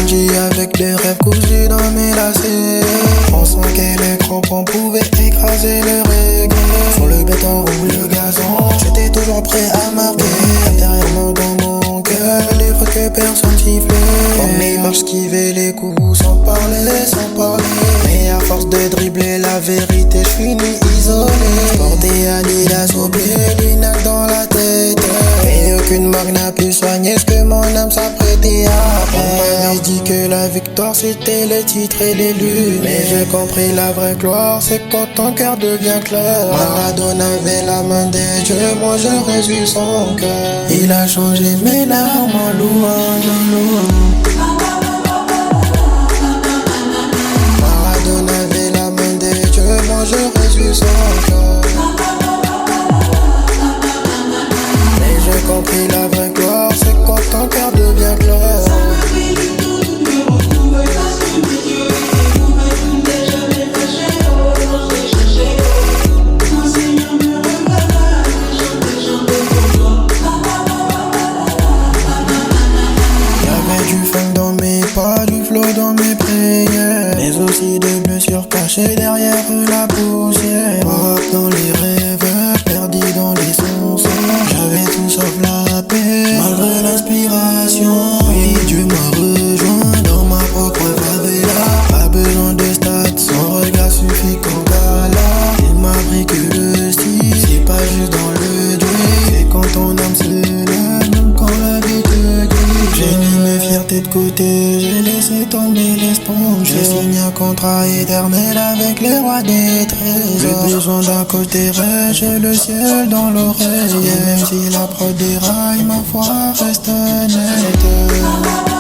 grandi avec des rêves cousus dans mes lacets, pensant que les crampons pouvaient écraser le regret. Sur le béton ou le gazon, j'étais toujours prêt à marquer. Intérieurement dans mon cœur, les fois que personne sifflait. Comme les marches esquiver les coups sans parler, sans parler. Mais à force de dribbler la vérité, j'finis isolé. Porté à Adidas au pied, lunettes dans la tête. Mais aucune marque n'a pu soigner ce que mon âme s'apprêtait à faire. On m'avait dit que la victoire c'était le titre et l'élu, mais j'ai compris la vraie gloire, c'est quand ton cœur devient clair. Maradona avait la main des dieux, moi j'aurais eu son cœur. Il a changé mes larmes en louange, en louange. Maradona avait la main des dieux, moi j'aurais eu son cœur. Mais j'ai compris la vraie gloire, c'est quand ton cœur devient clair. Pas du flot dans mes prières, mais aussi des blessures cachées derrière la poussière. Rap dans les rêves, perdu dans les sons. J'avais tout sauf la paix, malgré l'inspiration. Oui, Dieu m'a rejoint dans ma propre favela. Pas besoin de stats, son regard suffit qu'en gala. Il m'a appris que le style, c'est pas juste dans le drip, c'est quand ton âme se lève, même quand la vie te grille. J'ai mis mes fiertés de côté, j'ai laissé tomber l'esponge. J'ai signé un contrat éternel avec les rois des trésors. J'ai besoin d'un côté rêve, j'ai le ciel dans l'oreille. Même si la prod déraille, ma foi reste nette.